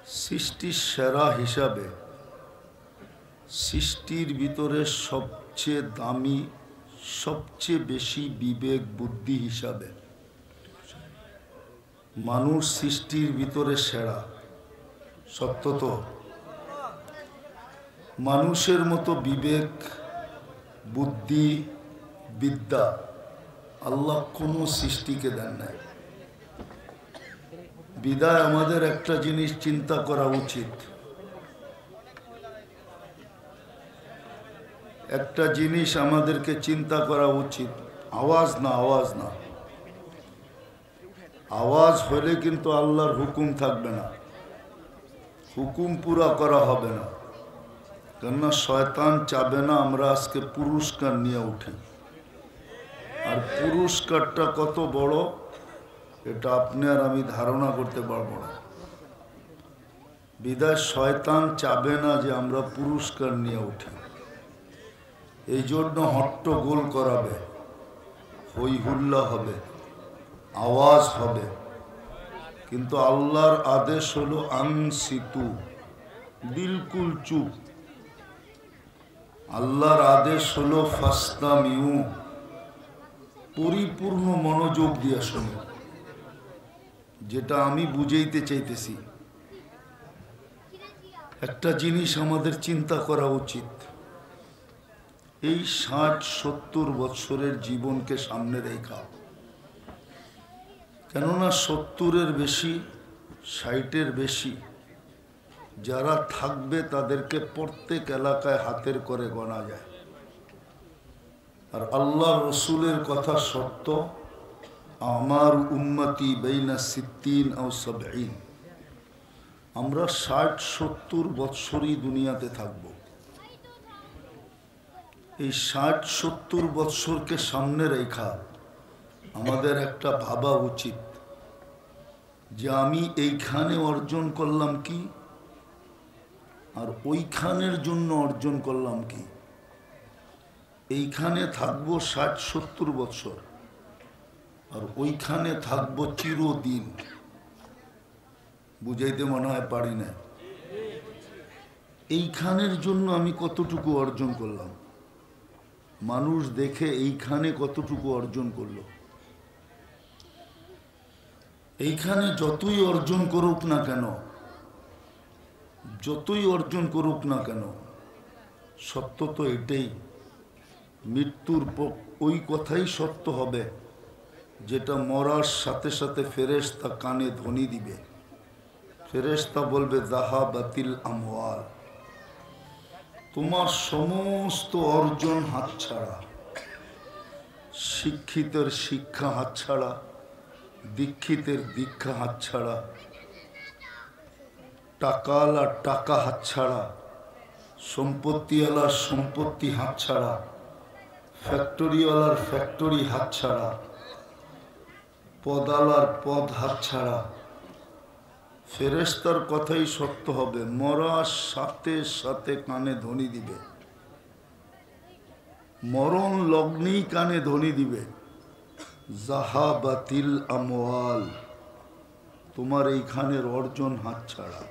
সৃষ্টির সেরা হিসাবে সৃষ্টির ভিতরে সবচেয়ে দামি, সবচেয়ে বেশি বিবেক বুদ্ধি হিসাবে মানুষ সৃষ্টির ভিতরে সেরা। সত্য তো? মানুষের মতো বিবেক, বুদ্ধি, বিদ্যা আল্লাহ কোনো সৃষ্টিকে দেন নাই। বিদায় আমাদের একটা জিনিস চিন্তা করা উচিত, একটা জিনিস আমাদেরকে চিন্তা করা উচিত। আওয়াজ না, আওয়াজ না, আওয়াজ হলে কিন্তু আল্লাহর হুকুম থাকবে না, হুকুম পুরা করা হবে না। কেননা শয়তান চাবে না আমরা আজকে পুরস্কার নিয়ে উঠি, আর পুরস্কারটা কত বড় এটা আপনি আর আমি ধারণা করতে পারবো না। বিদায় শয়তান চাবে না যে আমরা পুরস্কার নিয়ে উঠি, এই জন্য হট্টগোল করাবে, হই হুল্লা হবে, আওয়াজ হবে। কিন্তু আল্লাহর আদেশ হলো আনসিতু, বিলকুল চুপ। আল্লাহর আদেশ হলো ফাসতামিউ, পরিপূর্ণ মনোযোগ দিয়ে শোনো। যেটা আমি বুঝাইতে চাইতেছি, একটা জিনিস আমাদের চিন্তা করা উচিত। এই 60-70 বছরের জীবনকে সামনে রেখা, কেননা 70-এর বেশি, 60-এর বেশি যারা থাকবে তাদেরকে প্রত্যেক এলাকায় হাতের করে গোনা যায়। আর আল্লাহ রসুলের কথা সত্য, আমার উম্মতি বাইনা 60 ও 70, আমরা 60-70 বৎসরই দুনিয়াতে থাকব। এই 60-70 বৎসরকে সামনে রেখা আমাদের একটা ভাবা উচিত যে আমি এইখানে অর্জন করলাম কি, আর ওইখানের জন্য অর্জন করলাম কি। এইখানে থাকবো 60-70 বছর, আর ওইখানে থাকবো চিরদিন। বুঝাইতে মনে হয় পারি না। এইখানের জন্য আমি কতটুকু অর্জন করলাম, মানুষ দেখে এইখানে কতটুকু অর্জন করলো। এইখানে যতই অর্জন করুক না কেন, যতই অর্জন করুক না কেন, সত্য তো এটাই, মৃত্যুর ওই কথাই সত্য হবে যেটা মরার সাথে সাথে ফেরেশতা কানে ধ্বনি দিবে। ফেরেশতা বলবে যাহাবাতিল আমওয়াল, তোমার সমস্ত অর্জন হাতছাড়া। শিক্ষিতের শিক্ষা হাতছাড়া, দীক্ষিতের দীক্ষা হাতছাড়া, টাকাওয়ালার টাকা হাতছাড়া, সম্পত্তিওয়ালার সম্পত্তি হাতছাড়া, ফ্যাক্টরিওয়ালার ফ্যাক্টরি হাতছাড়া, পদালার পদ হাতছাড়া। ফেরেশতার কথাই সত্য হবে, মরার সাথে সাথে কানে ধ্বনি দিবে, মরণ লগ্নেই কানে ধ্বনি দিবে, যাহাবাতিল আমওয়াল, তোমার এইখানের অর্জন হাতছাড়া।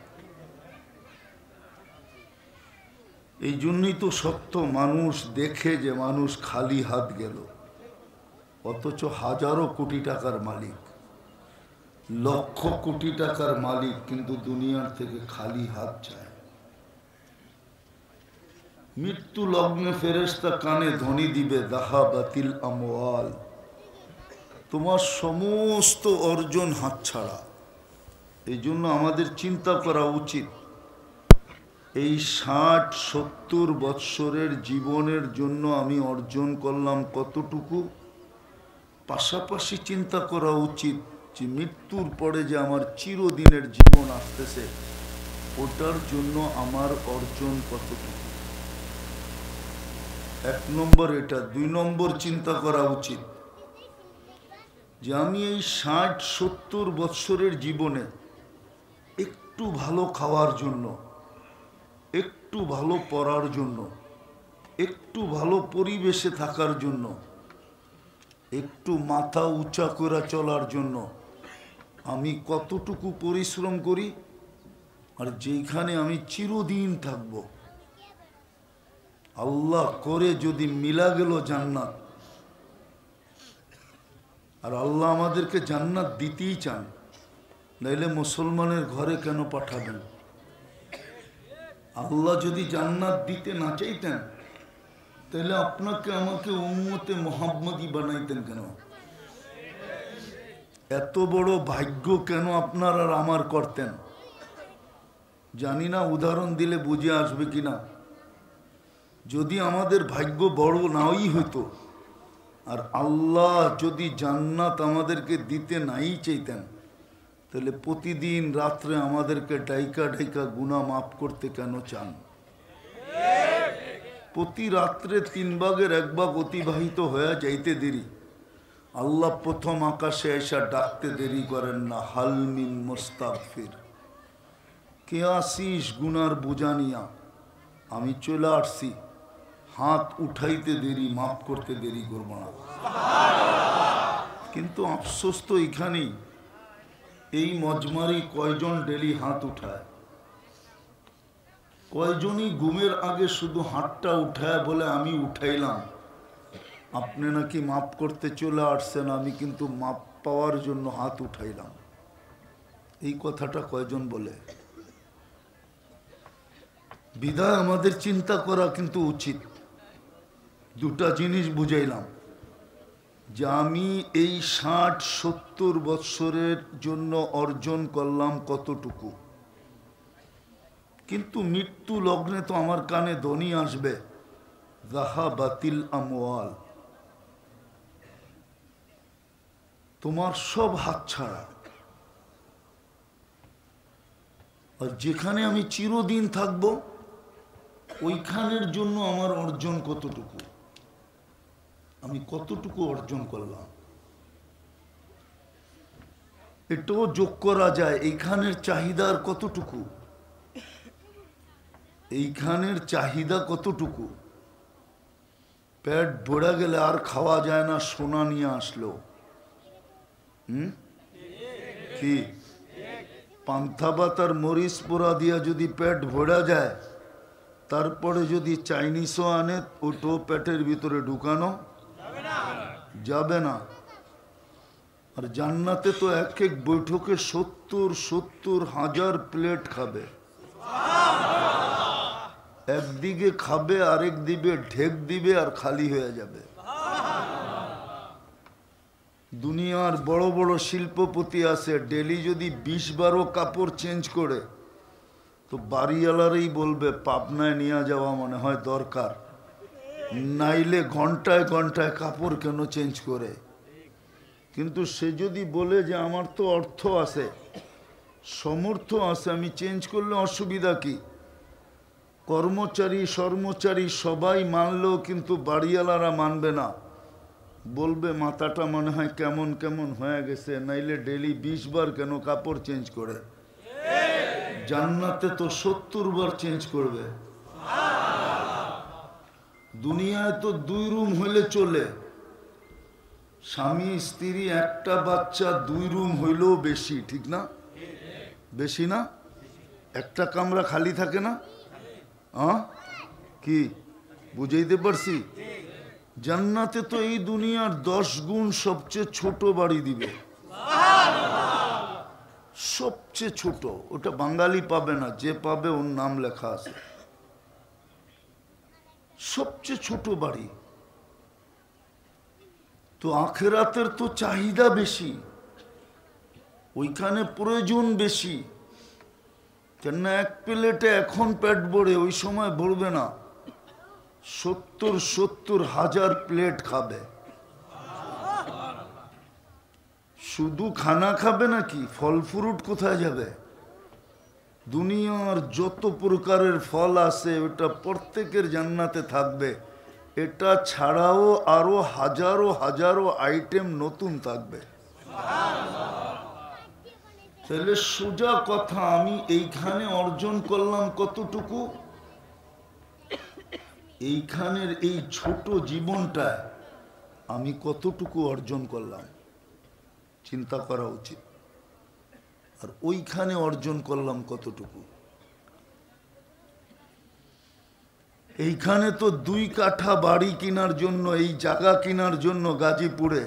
এই জন্যই তো সত্য, মানুষ দেখে যে মানুষ খালি হাত গেল, অথচ হাজারো কোটি টাকার মালিক, লক্ষ কোটি টাকার মালিক, কিন্তু দুনিয়ার থেকে খালি হাত চায়। মৃত্যু লগ্নে ফেরেশতা কানে ধ্বনি দিবে, যাহাবাতিল আমওয়াল, তোমার সমস্ত অর্জন হাতছাড়া। এই জন্য আমাদের চিন্তা করা উচিত, এই 60-70 বৎসরের জীবনের জন্য আমি অর্জন করলাম কতটুকু। পাশাপাশি চিন্তা করা উচিত যে মৃত্যুর পরে যে আমার চিরদিনের জীবন আসতেছে, ওটার জন্য আমার অর্জন কতটুকু। 1 নম্বর এটা। 2 নম্বর চিন্তা করা উচিত যে আমি এই 60-70 বৎসরের জীবনে একটু ভালো খাওয়ার জন্য, একটু ভালো পড়ার জন্য, একটু ভালো পরিবেশে থাকার জন্য, একটু মাথা উঁচা করে চলার জন্য আমি কতটুকু পরিশ্রম করি আর যেখানে আমি চিরদিন থাকব, আল্লাহ করে যদি মিলা গেল জান্নাত, আর আল্লাহ আমাদেরকে জান্নাত দিতেই চান, নাইলে মুসলমানের ঘরে কেন পাঠাবেন? আল্লাহ যদি জান্নাত দিতে না চাইতেন, তাহলে আপনাকে আমাকে উম্মতে মুহাম্মদী বানাইতেন কেন? এত বড় ভাগ্য কেন আপনার আর আমার করতেন? জানি না উদাহরণ দিলে বুঝে আসবে কিনা। যদি আমাদের ভাগ্য বড় নাই হইতো, আর আল্লাহ যদি জান্নাত আমাদেরকে দিতে নাই চাইতেন, তাহলে প্রতিদিন রাত্রে আমাদেরকে ডাইকা ডাইকা গুনাহ মাফ করতে কেন চান? প্রতি রাত্রে 3 ভাগের 1 ভাগ অতিবাহিত হয়ে যাইতে দেরি, আল্লাহ প্রথম আকাশে এসে ডাকতে দেরি করেন না, হাল মিন মুস্তাগফির, কে আসিস গুনার বোঝা নিয়া? আমি চলে আসছি, হাত উঠাইতে দেরি, মাফ করতে দেরি করব না। কিন্তু আফসোস তো এখানেই, এই মজমারি কয়জন ডেলি হাত উঠায়? কয়জনই ঘুমের আগে শুধু হাতটা উঠায় বলে আমি উঠাইলাম, আপনি নাকি মাফ করতে চলে আসছেন, আমি কিন্তু মাপ পাওয়ার জন্য হাত উঠাইলাম। এই কথাটা কয়জন বলে? বিধায় আমাদের চিন্তা করা কিন্তু উচিত। দুটা জিনিস বুঝাইলাম, যে আমি এই 60-70 বৎসরের জন্য অর্জন করলাম কতটুকু, কিন্তু মৃত্যু লগ্নে তো আমার কানে ধ্বনি আসবে, যাহাবাতিল আমওয়াল, তোমার সব হাতছাড়া। আর যেখানে আমি চিরদিন থাকব, ওইখানের জন্য আমার অর্জন কতটুকু, আমি কতটুকু অর্জন করলাম, এটাও যোগ করা যায়। এইখানের চাহিদার কতটুকু, এইখানের চাহিদা কতটুকু? পেট ভরা গেলে আর খাওয়া যায় না, সোনা নিয়ে আসলো। কি পান্থা ভাত আর মরিচ পোড়া দিয়া যদি পেট ভরা যায়, তারপরে যদি চাইনিজও আনে, ওটাও পেটের ভিতরে ঢুকানো যাবে না। আর জান্নাতে তো এক এক বৈঠকে 70,000 প্লেট খাবে। একদিকে খাবে, আরেক দিকে ঢেক দিবে, আর খালি হয়ে যাবে। দুনিয়ার বড় বড় শিল্পপতি আছে, ডেলি যদি 20-12 কাপড় চেঞ্জ করে, তো বাড়িওয়ালারই বলবে পাবনায় নিয়ে যাওয়া মনে হয় দরকার, নাইলে ঘন্টায় ঘন্টায় কাপড় কেন চেঞ্জ করে। কিন্তু সে যদি বলে যে আমার তো অর্থ আছে, সমর্থ আছে, আমি চেঞ্জ করলে অসুবিধা কি? কর্মচারী সবাই মানলেও কিন্তু বাড়িওয়ালারা মানবে না, বলবে মাথাটা মনে হয় কেমন কেমন হয়ে গেছে, নাইলে ডেলি 20 বার কেন কাপড় চেঞ্জ করে। জান্নাতে তো 70 বার চেঞ্জ করবে। দুনিয়ায় তো 2 রুম হইলে চলে, স্বামী স্ত্রী, একটা বাচ্চা, 2 রুম হইলেও বেশি, ঠিক না? বেশি না? একটা কামরা খালি থাকে না? কি বুঝাইতে পারছি? জান্নাতে তো এই দুনিয়ার 10 গুণ সবচেয়ে ছোট বাড়ি দিবে, সবচেয়ে ছোট। ওটা বাঙালি পাবে না, যে পাবে ওর নাম লেখা আছে। সবচেয়ে ছোট বাড়ি। তো আখেরাতের তো চাহিদা বেশি, ওইখানে প্রয়োজন বেশি। কেন এক প্লেটে এখন পেট ভরে, ওই সময় ভরবে না, 70,000 প্লেট খাবে। শুধু খানা খাবে নাকি, ফল ফ্রুট কোথায় যাবে? দুনিয়ার যত প্রকারের ফল আছে, ওটা প্রত্যেকের জান্নাতে থাকবে। এটা ছাড়াও আরো হাজারো হাজারো আইটেম নতুন থাকবে। তাহলে সোজা কথা, আমি এইখানে অর্জন করলাম কতটুকু, এইখানের এই ছোট জীবনটা আমি কতটুকু অর্জন করলাম, চিন্তা করা উচিত। আর ওইখানে অর্জন করলাম কতটুকু। এইখানে তো 2 কাঠা বাড়ি কেনার জন্য, এই জায়গা কেনার জন্য গাজীপুরে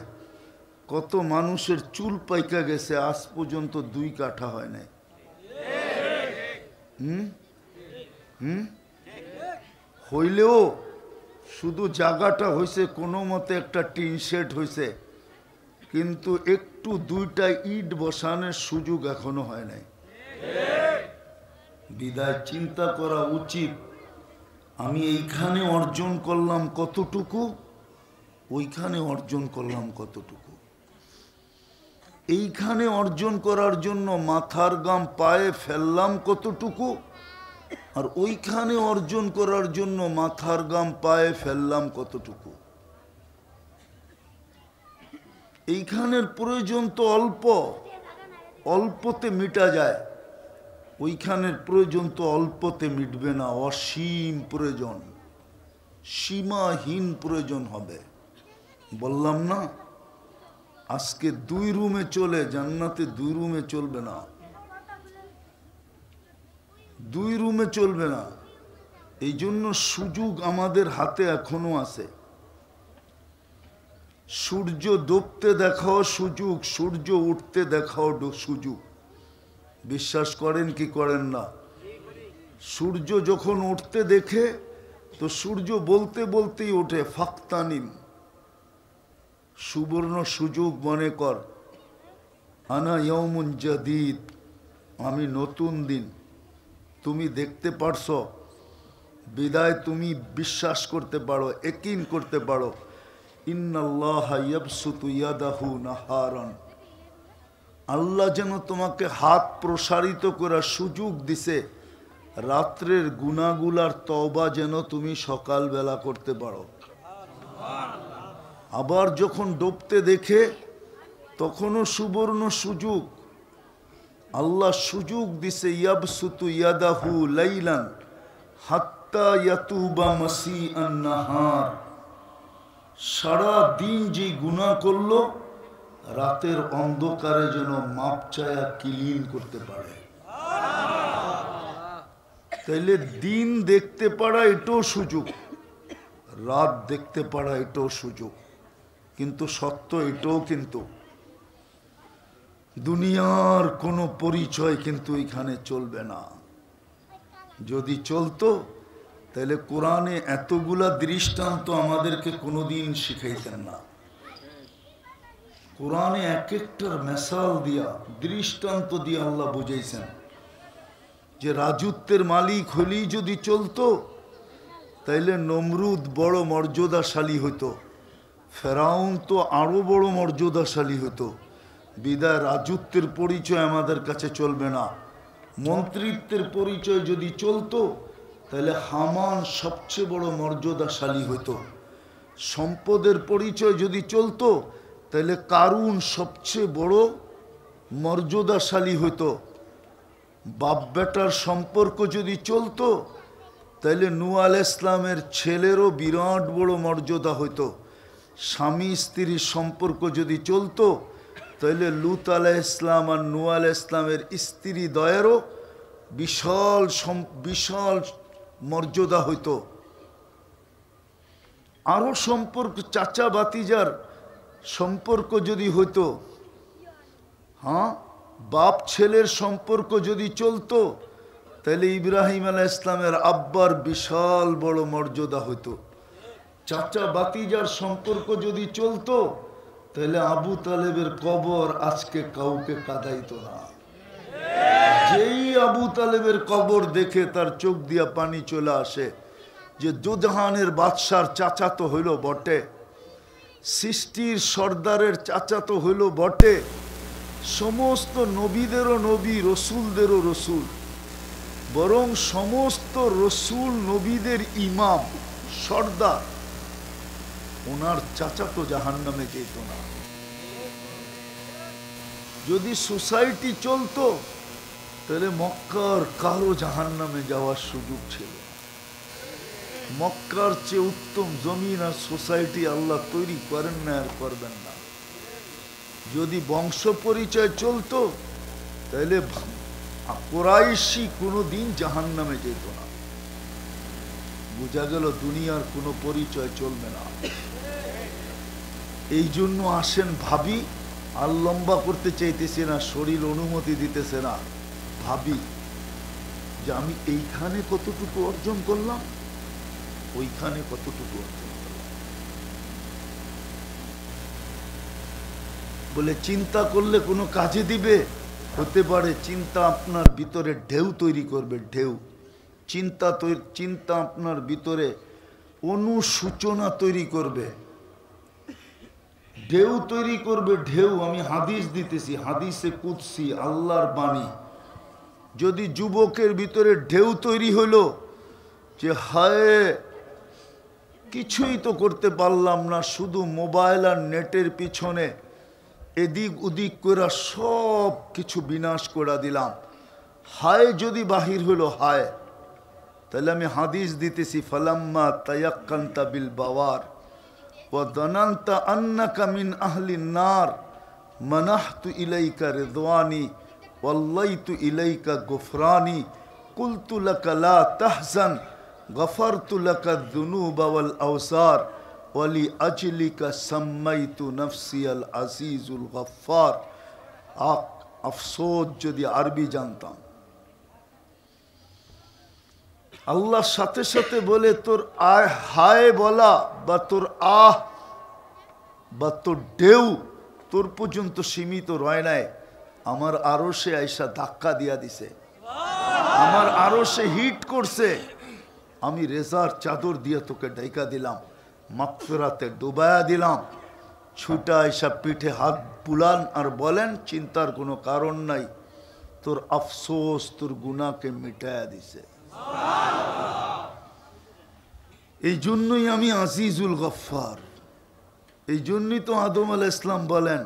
কত মানুষের চুল পাইকা গেছে, আজ পর্যন্ত 2 কাঠা হয় নাই। হইলেও শুধু জায়গাটা হয়েছে, কোনো মতে একটা টিন শেড হয়েছে, কিন্তু একটু 2টা ইট বসানোর সুযোগ এখনো হয় নাই। বিদায় চিন্তা করা উচিত, আমি এইখানে অর্জন করলাম কতটুকু, ওইখানে অর্জন করলাম কতটুকু। এইখানে অর্জন করার জন্য মাথার গাম পায়ে ফেললাম কতটুকু, আর ওইখানে অর্জন করার জন্য মাথার গাম পায়ে ফেললাম কতটুকু। এইখানের প্রয়োজন তো অল্প, অল্পতে মিটা যায়, ওইখানের প্রয়োজন তো অল্পতে মিটবে না, অসীম প্রয়োজন, সীমাহীন প্রয়োজন হবে। বললাম না আজকে 2 রুমে চলে, জান্নাতে 2 রুমে চলবে না, 2 রুমে চলবে না। এই জন্য সুযোগ আমাদের হাতে এখনো আছে। সূর্য ডুবতে দেখাও সুযোগ, সূর্য উঠতে দেখাও সুযোগ। বিশ্বাস করেন কি করেন না? সূর্য যখন উঠতে দেখে তো সূর্য বলতে বলতেই ওঠে, ফাক্তানিম, সুবর্ণ সুযোগ মনে কর, আনা ইয়াউমুন জাদীদ, আমি নতুন দিন। তুমি দেখতে পারছো, বিদায় তুমি বিশ্বাস করতে পারো, ইয়াকিন করতে পারো, ইন্নাল্লাহা ইয়াবসুতু ইয়াদাহু নাহারান, আল্লাহ যেন তোমাকে হাত প্রসারিত করার সুযোগ দিছে, রাত্রের গুনাহগুলার তওবা যেন তুমি সকালবেলা করতে পারো। আবার যখন ডুবতে দেখে তখনও সুবর্ণ সুযোগ, আল্লাহ সুযোগ দিছে, ইয়াবসুতু ইয়াদাহু লাইলান হাত্তা ইয়াতুবা মাসিআন নাহার, সারা দিন যে গুনাহ করলো রাতের অন্ধকারে যেন মাপ চায়া ক্লিন করতে পারে। তাইলে দিন দেখতে পারা এটাও সুযোগ, রাত দেখতে পারা এটাও সুযোগ, কিন্তু সত্য এটাও, কিন্তু দুনিয়ার কোনো পরিচয় কিন্তু এখানে চলবে না। যদি চলতো তাহলে কোরআনে এতগুলা দৃষ্টান্ত আমাদেরকে কোনোদিন শিখাইতেন না। কোরআনে এক একটার মেসাল দিয়া, দৃষ্টান্ত দিয়া আল্লাহ বুঝাইছেন যে রাজত্বের মালিক হলেই যদি চলতো তাইলে নমরুদ বড় মর্যাদাশালী হতো, ফেরাউন তো আরো বড় মর্যাদাশালী হতো। বিদায় রাজত্বের পরিচয় আমাদের কাছে চলবে না। মন্ত্রিত্বের পরিচয় যদি চলতো তাহলে হামান সবচেয়ে বড় মর্যাদাশালী হতো। সম্পদের পরিচয় যদি চলতো তাহলে কারুন সবচেয়ে বড় মর্যাদাশালী হতো। বাপ বেটার সম্পর্ক যদি চলতো তাহলে নূহ আলাইহিস ইসলামের ছেলেরও বিরাট বড় মর্যাদা হইতো। স্বামী স্ত্রীর সম্পর্ক যদি চলতো তাহলে লূত আলাইহিস ইসলাম আর নূহ আলাইহিস ইসলামের স্ত্রী দ্বয়েরও বিশাল বিশাল মর্যাদা হইতো। আরো সম্পর্ক, চাচা বাতিজার সম্পর্ক যদি হইতো, হ্যাঁ, বাপ ছেলের সম্পর্ক যদি চলতো তাহলে ইব্রাহিম আলাইহিস ইসলামের আব্বার বিশাল বড় মর্যাদা হইতো। চাচা বাতিজার সম্পর্ক যদি চলতো তাহলে আবু তালেবের কবর আজকে কাউকে কাঁদাইতো না। যেই আবু তালেবের কবর দেখে তার চোখ দিয়া পানি চলে আসে যে দুজাহানের বাদশার চাচা তো হইল বটে, সৃষ্টির সর্দারের চাচা তো হইল বটে, সমস্ত নবীদেরও নবী, রসুলদেরও রসুল, বরং সমস্ত রসুল নবীদের ইমাম সর্দার, ওনার চাচা তো জাহান্নামে যেত না। যদি সোসাইটি চলতো তাহলে মক্কার কারো জাহান্নামে যাওয়ার সুযোগ ছিল। মক্কার চেয়ে উত্তম জমিন আর সোসাইটি আল্লাহ তৈরি করেন না আর করবেন না। যদি বংশ পরিচয় চলতো তাহলে কুরাইশি কোনোদিন জাহান্নামে যেত না। বোঝা গেল দুনিয়ার কোনো পরিচয় চলবে না। এই জন্য আসেন ভাবি, আর লম্বা করতে চাইতেছি না, শরীর অনুমতি দিতেছে না, ভাবি যে আমি এইখানে কতটুকু অর্জন করলাম, ওইখানে কতটুকু অর্জন করলাম। বলে চিন্তা করলে কোনো কাজে দিবে? হতে পারে চিন্তা আপনার ভিতরে ঢেউ তৈরি করবে, ঢেউ। চিন্তা আপনার ভিতরে অনুসূচনা তৈরি করবে, ঢেউ তৈরি করবে, ঢেউ। আমি হাদিস দিতেছি, হাদিসে কুদসি, আল্লাহর বাণী। যদি যুবকের ভিতরে ঢেউ তৈরি হলো যে হায় কিছুই তো করতে পারলাম না, শুধু মোবাইল আর নেটের পিছনে এদিক ওদিক করে সব কিছু বিনাশ করে দিলাম, হায় যদি বাহির হলো হায়, তাহলে আমি হাদিস দিতেছি, ফালাম্মা তায়াক্কানতা বিল বাওয়ার ওয়া দানানতা আন্নাকা মিন আহলিন নার মানাহতু ইলাইকা রিদওয়ানি ওয়াল্লাইতু ইলাইকা গুফরানি কুলতু লাকা লা তাহজান গফারতু লাকা যুনুবা ওয়াল আওসার ওয়ালি আজলিকা সাম্মাইতু নফসি আল আজিজুল গফফার। আফসোস যদি আরবি জানতাম। আল্লাহর সাথে সাথে বলে তোর হায় বলা বা তোর বা তোর ঢেউ তোর পর্যন্ত সীমিত রয় নাই, আমার আরো সে আইসা ধাক্কা দিয়া দিছে, আমার আরো সে হিট করছে, আমি রেজার চাদর দিয়ে তোকে ডাইকা দিলাম, মাগফিরাতে ডুবায়া দিলাম। ছুটা আইসা পিঠে হাত বুলান আর বলেন চিন্তার কোনো কারণ নাই, তোর আফসোস তোর গুনাহকে মিটায়া দিছে। এই জন্যই আমি আজিজুল গফফার। এই জন্যই তো আদম আলাইহিস সালাম বলেন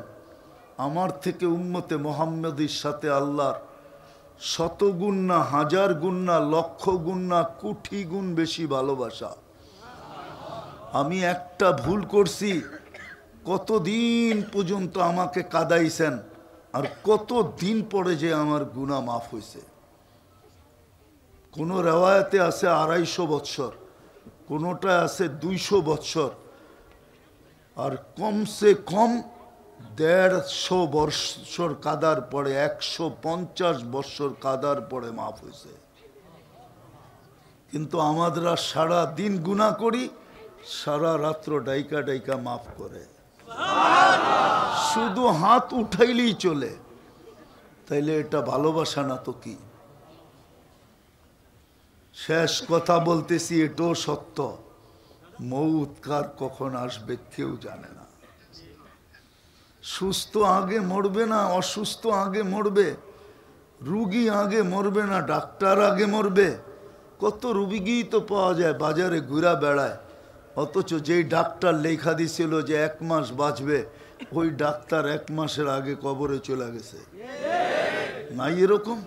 আমার থেকে উম্মতে মুহাম্মদীর সাথে আল্লাহর 100 গুণ না, 1000 গুণ না, 1,00,000 গুণ না, কোটি গুণ বেশি ভালোবাসা। আমি একটা ভুল করছি, কতদিন পর্যন্ত আমাকে কাঁদাইছেন, আর কত দিন পরে যে আমার গুনাহ মাফ হয়েছে। কোন রেওয়ায়াতে আছে 250 বৎসর, কোনোটা আছে 200 বৎসর, আর কমসে কম 150 বৎসর কাদার পরে, 150 বৎসর কাদার পরে মাফ হয়েছে। কিন্তু আমাদেরা সারা দিন গুনাহ করি, সারা রাত্র ডাইকা ডাইকা মাফ করে, শুধু হাত উঠাইলেই চলে। তাইলে এটা ভালোবাসা না তো কি? শেষ কথা বলতেছি, এটাও সত্য, মৌত কার কখন আসবে কেউ জানে না। সুস্থ আগে মরবে না, অসুস্থ আগে মরবে, রুগী আগে মরবে না, ডাক্তার আগে মরবে। কত রুগী তো পাওয়া যায় বাজারে ঘুরা বেড়ায়, অথচ যেই ডাক্তার লেখা দিছিল যে 1 মাস বাঁচবে, ওই ডাক্তার 1 মাসের আগে কবরে চলে গেছে। নাই এরকম?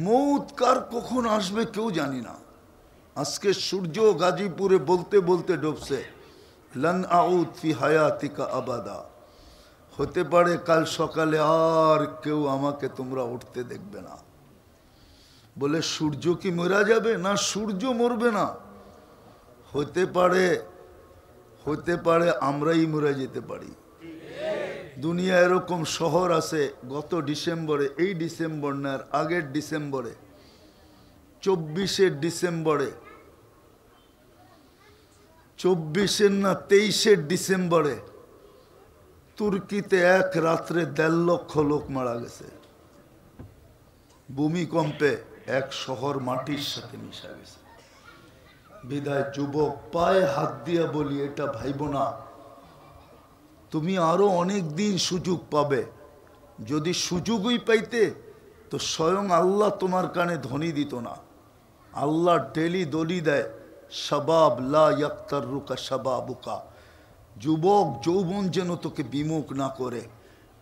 মৌত কার কখন আসবে কেউ জানি না। আজকে সূর্য গাজীপুরে বলতে বলতে ডুবছে, লান আউদ ফি হায়াতিকা আবাদা। হতে পারে কাল সকালে আর কেউ আমাকে তোমরা উঠতে দেখবে না। বলে সূর্য কি মরা যাবে? না, সূর্য মরবে না। হতে পারে আমরাই মরে যেতে পারি। দুনিয়া এরকম শহর আছে, গত ডিসেম্বরে, এই ডিসেম্বর না আর আগের ডিসেম্বরে, 24 ডিসেম্বরে, 24 না 23 ডিসেম্বরে তুর্কিতে এক রাত্রে 1.5 লক্ষ লোক মারা গেছে। ভূমিকম্পে এক শহর মাটির সাথে মিশা গেছে। বিদায় যুবক পায়ে হাত দিয়া বলি, এটা ভাইব না, তুমি আরো অনেক দিন সুযোগ পাবে। যদি সুযোগই পাইতে তো স্বয়ং আল্লাহ তোমার কানে ধ্বনি দিত না। আল্লাহ ডেলি দলি দেয়, শাবাব লা ইয়াক্তারুকা শাবাবুকা, যুবক যৌবন যেন তোকে বিমুখ না করে।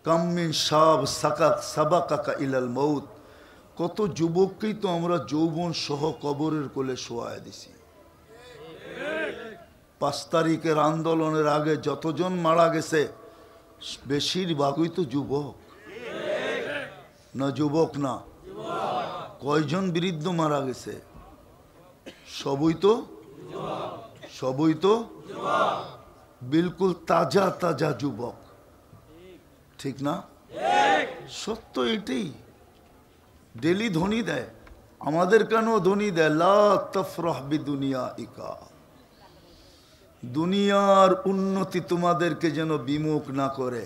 কাম্মিন শাব সাবাকাকা ইলাল মৌত, কত যুবককেই তো আমরা যৌবন সহ কবরের কোলে শোয়ায় দিছি। 5 তারিখের আন্দোলনের আগে যতজন মারা গেছে বেশিরভাগই তো যুবক না? যুবক না? কয়জন বৃদ্ধ মারা গেছে? সবই তো সবই তো বিলকুল তাজা তাজা যুবক, ঠিক না? সত্য এটাই। ডেলি ধ্বনি দেয়, আমাদের কেন ধ্বনি দেয়, লা তাফরাহ বিদুনিয়াইকা, দুনিয়ার উন্নতি তোমাদেরকে যেন বিমুখ না করে।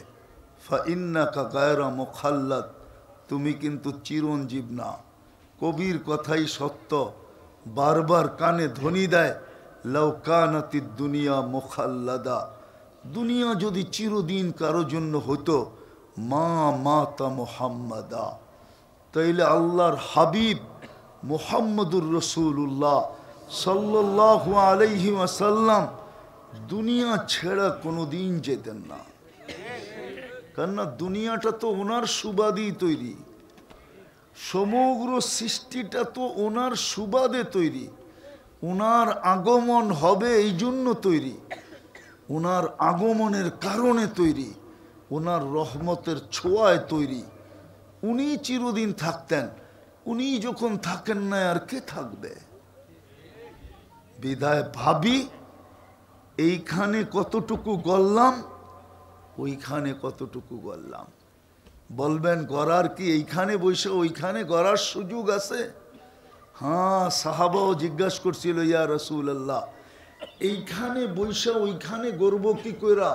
ফাইন্নাকা গায়রা মুখাল্লাদ, তুমি কিন্তু চিরঞ্জীব না। কবির কথাই সত্য, বারবার কানে ধ্বনি দেয়, লাউ কানাতিদ দুনিয়া মুখাল্লাদা, দুনিয়া যদি চিরদিন কারো জন্য হতো, মা মাতা মুহাম্মাদা, তাইলে আল্লাহর হাবিব মুহাম্মদুর রসুল্লাহ সাল্লাল্লাহু আলাইহি ওয়াসাল্লাম দুনিয়া ছেড়া কোনোদিন যেতেন না। কেননা দুনিয়াটা তো ওনার সুবাদেই তৈরি, সমগ্র সৃষ্টিটা তো ওনার সুবাদে তৈরি, ওনার আগমন হবে এই জন্য তৈরি, ওনার আগমনের কারণে তৈরি, ওনার রহমতের ছোঁয়ায় তৈরি। উনি চিরদিন থাকতেন, উনি যখন থাকেন না আর কে থাকবে? বিদায় ভাবি এইখানে কতটুকু গড়লাম, ওইখানে কতটুকু গড়লাম। বলবেন গড়ার কি এইখানে বসে ওইখানে গড়ার সুযোগ আছে? হ্যাঁ, সাহাবাও জিজ্ঞাসা করছিল, ইয়া রাসূলুল্লাহ, এইখানে বসে ওইখানে গড়ব কি কইরা?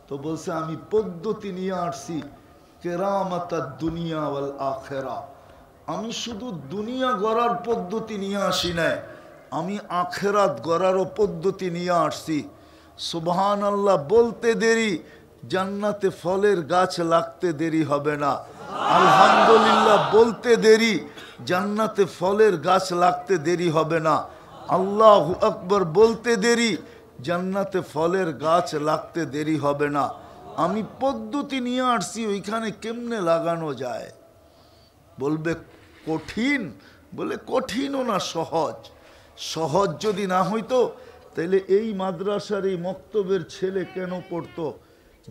তো বলছে, আমি পদ্ধতি নিয়ে আসছি, কেরামাতাদ দুনিয়া ওয়াল আখিরা, আমি শুধু দুনিয়া গড়ার পদ্ধতি নিয়ে আসি নাই, আমি আখেরাত গড়ারও পদ্ধতি নিয়ে আসছি। সুবহানাল্লাহ বলতে দেরি, জান্নাতে ফলের গাছ লাগতে দেরি হবে না। আলহামদুলিল্লাহ বলতে দেরি, জান্নাতে ফলের গাছ লাগতে দেরি হবে না। আল্লাহু আকবার বলতে দেরি, জান্নাতে ফলের গাছ লাগতে দেরি হবে না। আমি পদ্ধতি নিয়ে আসছি, ওইখানে কেমনে লাগানো যায়। বলবে কঠিন, বলে কঠিনও না, সহজ। সহজ যদি না হইতো তাহলে এই মাদ্রাসার এই মক্তবের ছেলে কেন পড়তো?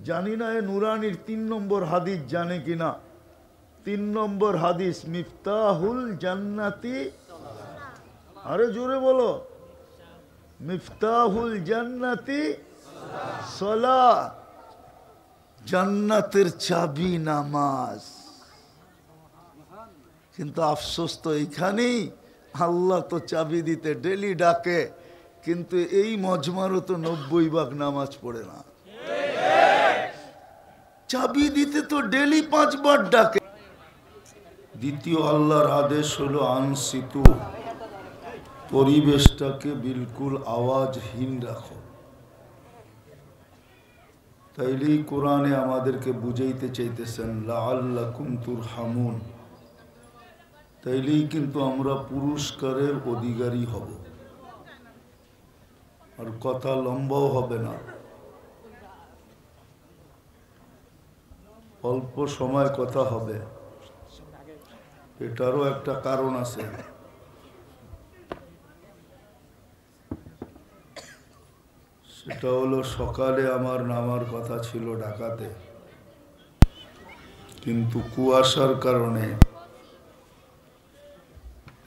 জানি না এ নুরানির 3 নম্বর হাদিস জানে কিনা। 3 নম্বর হাদিস, মিফতাহুল জান্নাতি, আরে জোরে বলো, মিফতাহুল জান্নাতি সালাহ, জান্নাতের চাবি নামাজ। কিন্তু আফসোস তো এইখানেই, আল্লাহ তো চাবি দিতে ডেলি ডাকে, কিন্তু এই মজমারও তো 90 ভাগ নামাজ পড়ে না। চাবি দিতে তো ডেলি 5 বার ডাকে। দ্বিতীয় আল্লাহর আদেশ হলো আনসিতু, পরিবেশটাকে বিলকুল আওয়াজহীন রাখো। তাইলেই কোরআনে আমাদেরকে বুঝাইতে চাইতেছেন লাআল্লাকুম তুরহামুন, তাইলেই কিন্তু আমরা পুরস্কারের অধিকারী হব। আর কথা লম্বাও হবে না, অল্প সময় কথা হবে। এটারও একটা কারণ আছে। সেটা হলো, সকালে আমার নামার কথা ছিল ঢাকাতে, কিন্তু কুয়াশার কারণে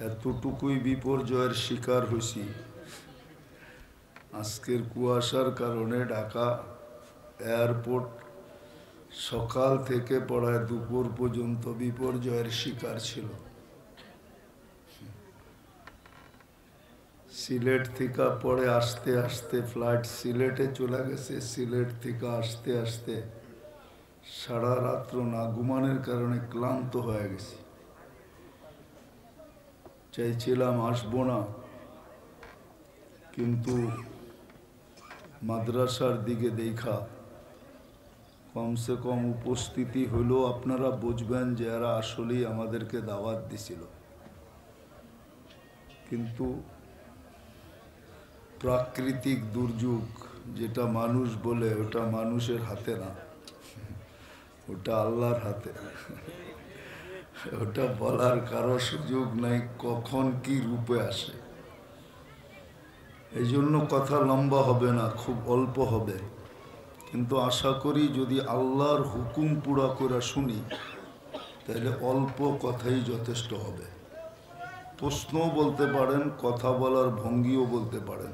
এতটুকুই বিপর্যয়ের শিকার হয়েছি। আজকের কুয়াশার কারণে ঢাকা এয়ারপোর্ট সকাল থেকে পড়ায় দুপুর পর্যন্ত বিপর্যয়ের শিকার ছিল। সিলেট থেকে পরে আসতে আসতে ফ্লাইট সিলেটে চলে গেছে, সিলেট থেকে আসতে আসতে সারা রাত্র না ঘুমানোর কারণে ক্লান্ত হয়ে গেছি। চাইছিলাম আসবো না, কিন্তু মাদ্রাসার দিকে দেখা কমসে কম উপস্থিতি হলেও আপনারা বুঝবেন যে এরা আসলেই আমাদেরকে দাওয়াত দিছিল। কিন্তু প্রাকৃতিক দুর্যোগ যেটা মানুষ বলে, ওটা মানুষের হাতে না, ওটা আল্লাহর হাতে। ওটা বলার কারো সুযোগ নাই কখন কি রূপে আসে। এই জন্য কথা লম্বা হবে না, খুব অল্প হবে। কিন্তু আশা করি যদি আল্লাহর হুকুম পুরা করে শুনি তাহলে অল্প কথাই যথেষ্ট হবে। প্রশ্নও বলতে পারেন, কথা বলার ভঙ্গিও বলতে পারেন।